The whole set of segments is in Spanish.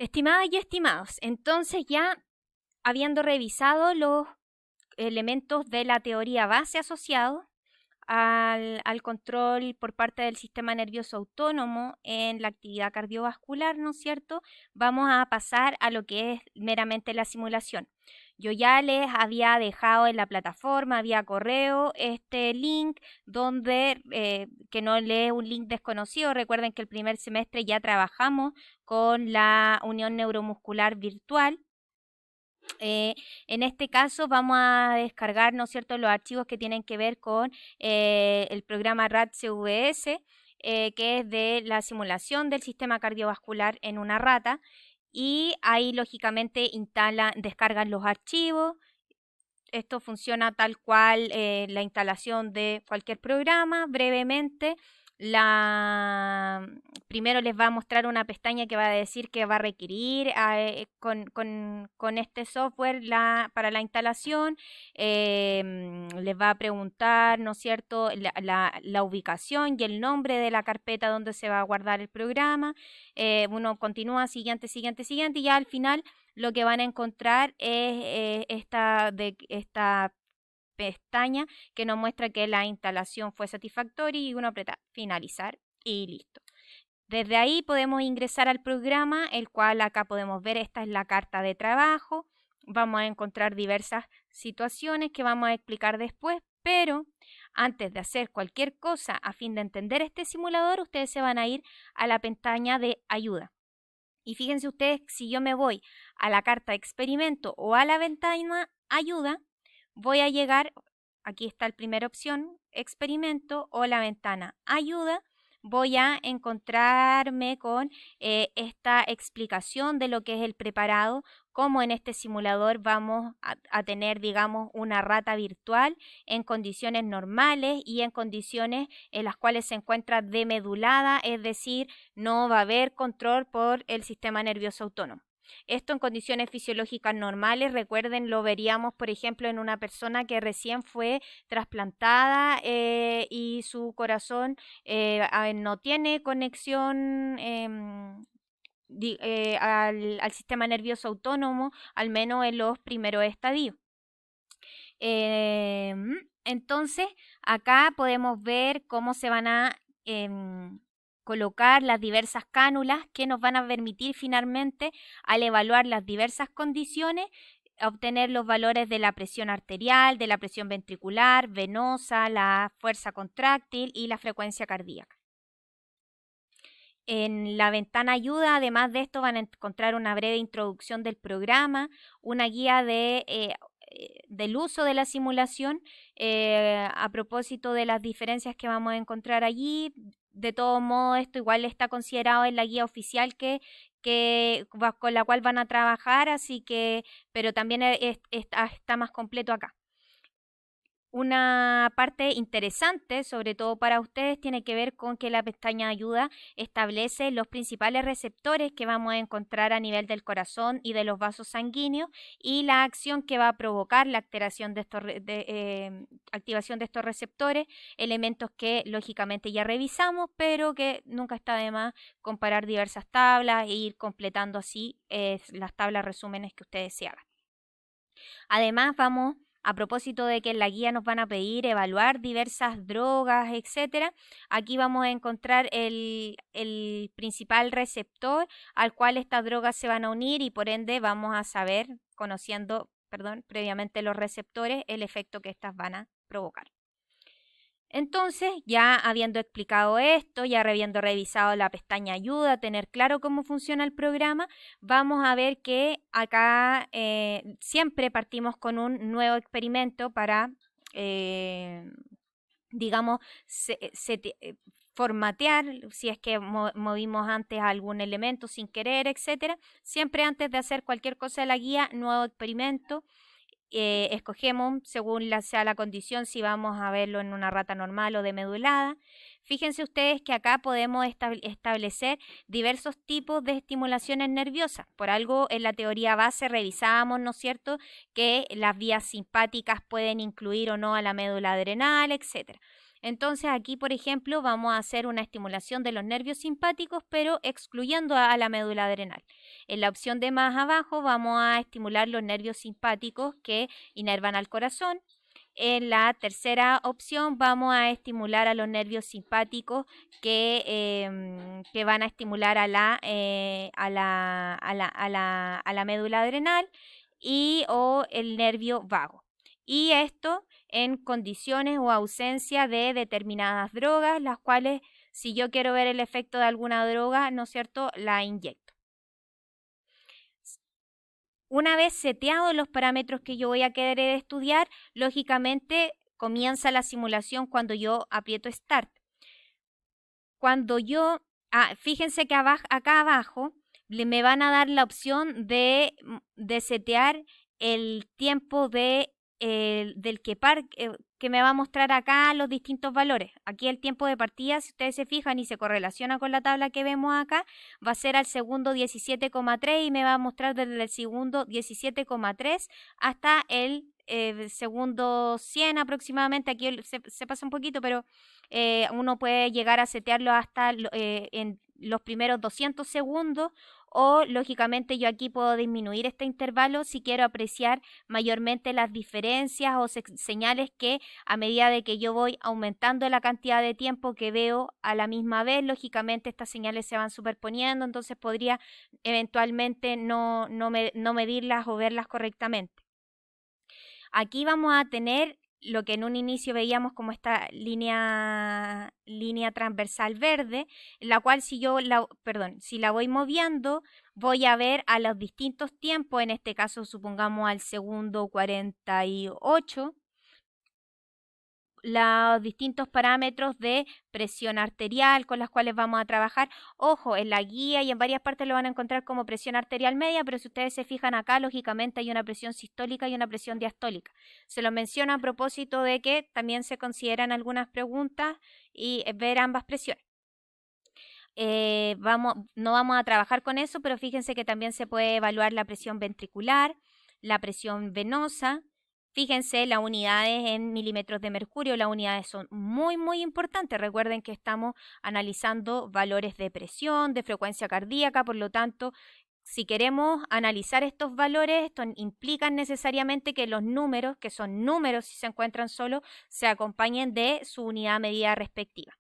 Estimadas y estimados, entonces ya habiendo revisado los elementos de la teoría base asociados al control por parte del sistema nervioso autónomo en la actividad cardiovascular, ¿no es cierto? Vamos a pasar a lo que es meramente la simulación. Yo ya les había dejado en la plataforma, vía correo, este link donde, que no lee un link desconocido. Recuerden que el primer semestre ya trabajamos con la unión neuromuscular virtual. En este caso vamos a descargar, ¿no es cierto?, los archivos que tienen que ver con el programa RAD-CVS, que es de la simulación del sistema cardiovascular en una rata. Y ahí lógicamente descargan los archivos. Esto funciona tal cual la instalación de cualquier programa. Brevemente, primero les va a mostrar una pestaña que va a decir que va a requerir con este software para la instalación. Les va a preguntar, ¿no es cierto?, la ubicación y el nombre de la carpeta donde se va a guardar el programa. Uno continúa, siguiente, siguiente, siguiente, y ya al final lo que van a encontrar es esta pestaña que nos muestra que la instalación fue satisfactoria y uno aprieta finalizar y listo. Desde ahí podemos ingresar al programa, el cual acá podemos ver, esta es la carta de trabajo. Vamos a encontrar diversas situaciones que vamos a explicar después, pero antes de hacer cualquier cosa a fin de entender este simulador, ustedes se van a ir a la pestaña de ayuda. Y fíjense ustedes, si yo me voy a la carta experimento o a la ventana ayuda, voy a llegar, aquí está la primera opción, experimento o la ventana ayuda, voy a encontrarme con esta explicación de lo que es el preparado, cómo en este simulador vamos a tener, digamos, una rata virtual en condiciones normales y en condiciones en las cuales se encuentra demedulada, es decir, no va a haber control por el sistema nervioso autónomo. Esto en condiciones fisiológicas normales, recuerden, lo veríamos, por ejemplo, en una persona que recién fue trasplantada y su corazón no tiene conexión al sistema nervioso autónomo, al menos en los primeros estadios. Entonces, acá podemos ver cómo se van a colocar las diversas cánulas que nos van a permitir finalmente, al evaluar las diversas condiciones, obtener los valores de la presión arterial, de la presión ventricular, venosa, la fuerza contráctil y la frecuencia cardíaca. En la ventana ayuda, además de esto, van a encontrar una breve introducción del programa, una guía del uso de la simulación a propósito de las diferencias que vamos a encontrar allí. De todo modo, esto igual está considerado en la guía oficial con la cual van a trabajar, así que, pero también está más completo acá. Una parte interesante, sobre todo para ustedes, tiene que ver con que la pestaña ayuda establece los principales receptores que vamos a encontrar a nivel del corazón y de los vasos sanguíneos y la acción que va a provocar la activación de estos receptores, elementos que lógicamente ya revisamos, pero que nunca está de más comparar diversas tablas e ir completando así las tablas resúmenes que ustedes se hagan. Además, a propósito de que en la guía nos van a pedir evaluar diversas drogas, etcétera, aquí vamos a encontrar el principal receptor al cual estas drogas se van a unir y por ende vamos a saber, conociendo, previamente los receptores, el efecto que estas van a provocar. Entonces, ya habiendo explicado esto, ya habiendo revisado la pestaña ayuda, tener claro cómo funciona el programa, vamos a ver que acá siempre partimos con un nuevo experimento para, digamos, formatear, si es que movimos antes algún elemento sin querer, etcétera. Siempre antes de hacer cualquier cosa de la guía, nuevo experimento. Escogemos según sea la condición si vamos a verlo en una rata normal o demedulada. Fíjense ustedes que acá podemos establecer diversos tipos de estimulaciones nerviosas. Por algo en la teoría base revisábamos, ¿no es cierto?, que las vías simpáticas pueden incluir o no a la médula adrenal, etc. Entonces aquí, por ejemplo, vamos a hacer una estimulación de los nervios simpáticos, pero excluyendo a la médula adrenal. En la opción de más abajo vamos a estimular los nervios simpáticos que inervan al corazón. En la tercera opción vamos a estimular a los nervios simpáticos que van a estimular a la médula adrenal o el nervio vago. Y esto en condiciones o ausencia de determinadas drogas, las cuales, si yo quiero ver el efecto de alguna droga, ¿no es cierto?, la inyecto. Una vez seteados los parámetros que yo voy a querer estudiar, lógicamente comienza la simulación cuando yo aprieto Start. Cuando yo, fíjense que acá abajo me van a dar la opción de setear el tiempo del que me va a mostrar acá los distintos valores. Aquí el tiempo de partida, si ustedes se fijan y se correlaciona con la tabla que vemos acá, va a ser al segundo 17,3 y me va a mostrar desde el segundo 17,3 hasta el segundo 100 aproximadamente. Aquí se pasa un poquito, pero uno puede llegar a setearlo hasta en los primeros 200 segundos, o lógicamente yo aquí puedo disminuir este intervalo si quiero apreciar mayormente las diferencias o señales que a medida de que yo voy aumentando la cantidad de tiempo que veo a la misma vez, lógicamente estas señales se van superponiendo, entonces podría eventualmente no medirlas o verlas correctamente. Aquí vamos a tener lo que en un inicio veíamos como esta línea transversal verde, la cual si la voy moviendo, voy a ver a los distintos tiempos, en este caso supongamos al segundo 48, los distintos parámetros de presión arterial con las cuales vamos a trabajar. Ojo, en la guía y en varias partes lo van a encontrar como presión arterial media, pero si ustedes se fijan acá, lógicamente hay una presión sistólica y una presión diastólica. Se lo menciono a propósito de que también se consideran algunas preguntas y ver ambas presiones. No vamos a trabajar con eso, pero fíjense que también se puede evaluar la presión ventricular, la presión venosa. Fíjense, las unidades en milímetros de mercurio, las unidades son muy, muy importantes. Recuerden que estamos analizando valores de presión, de frecuencia cardíaca, por lo tanto, si queremos analizar estos valores, esto implica necesariamente que los números, que son números si se encuentran solos, se acompañen de su unidad medida respectiva.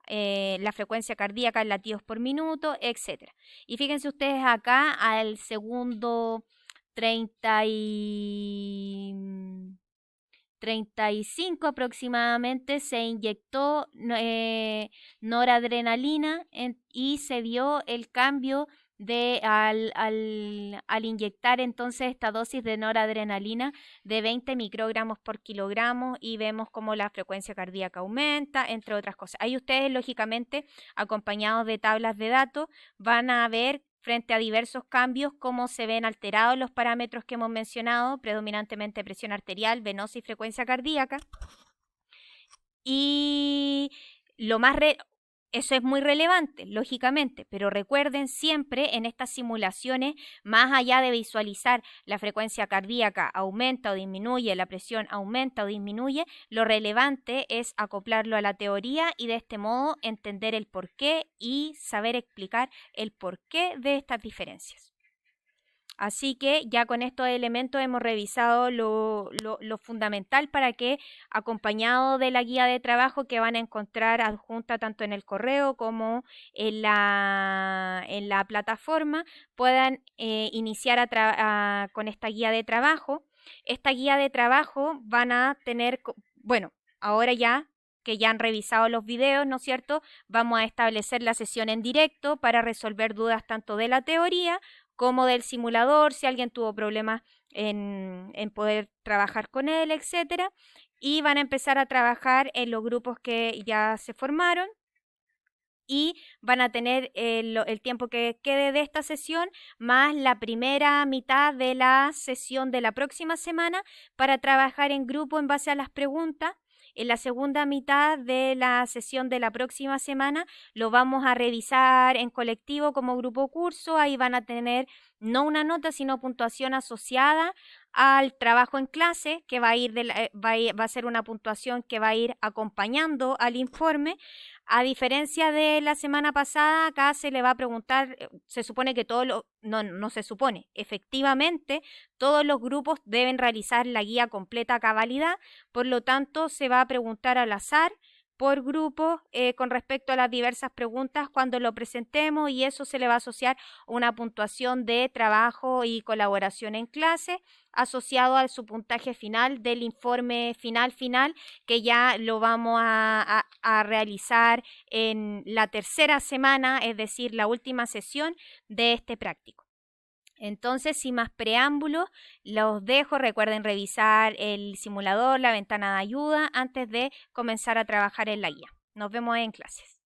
La frecuencia cardíaca en latidos por minuto, etc. Y fíjense ustedes acá al segundo 35 aproximadamente se inyectó noradrenalina y se vio el cambio al inyectar entonces esta dosis de noradrenalina de 20 microgramos por kilogramo, y vemos cómo la frecuencia cardíaca aumenta, entre otras cosas. Ahí ustedes, lógicamente, acompañados de tablas de datos, van a ver frente a diversos cambios cómo se ven alterados los parámetros que hemos mencionado, predominantemente presión arterial, venosa y frecuencia cardíaca. Y eso es muy relevante, lógicamente, pero recuerden siempre en estas simulaciones, más allá de visualizar la frecuencia cardíaca aumenta o disminuye, la presión aumenta o disminuye, lo relevante es acoplarlo a la teoría y de este modo entender el porqué y saber explicar el porqué de estas diferencias. Así que ya con estos elementos hemos revisado lo fundamental para que, acompañado de la guía de trabajo que van a encontrar adjunta tanto en el correo como en la plataforma, puedan iniciar con esta guía de trabajo. Esta guía de trabajo van a tener, bueno, ahora ya que ya han revisado los videos, ¿no es cierto?, vamos a establecer la sesión en directo para resolver dudas tanto de la teoría como del simulador, si alguien tuvo problemas en poder trabajar con él, etcétera. Y van a empezar a trabajar en los grupos que ya se formaron y van a tener el tiempo que quede de esta sesión más la primera mitad de la sesión de la próxima semana para trabajar en grupo en base a las preguntas. En la segunda mitad de la sesión de la próxima semana lo vamos a revisar en colectivo como grupo curso. Ahí van a tener no una nota, sino puntuación asociada al trabajo en clase, que va a ir va a ser una puntuación que va a ir acompañando al informe. A diferencia de la semana pasada, acá se le va a preguntar, se supone que no se supone, efectivamente, todos los grupos deben realizar la guía completa a cabalidad, por lo tanto, se va a preguntar al azar por grupo con respecto a las diversas preguntas cuando lo presentemos y eso se le va a asociar una puntuación de trabajo y colaboración en clase asociado a su puntaje final del informe final que ya lo vamos a realizar en la tercera semana, es decir, la última sesión de este práctico. Entonces, sin más preámbulos, los dejo. Recuerden revisar el simulador, la ventana de ayuda, antes de comenzar a trabajar en la guía. Nos vemos en clases.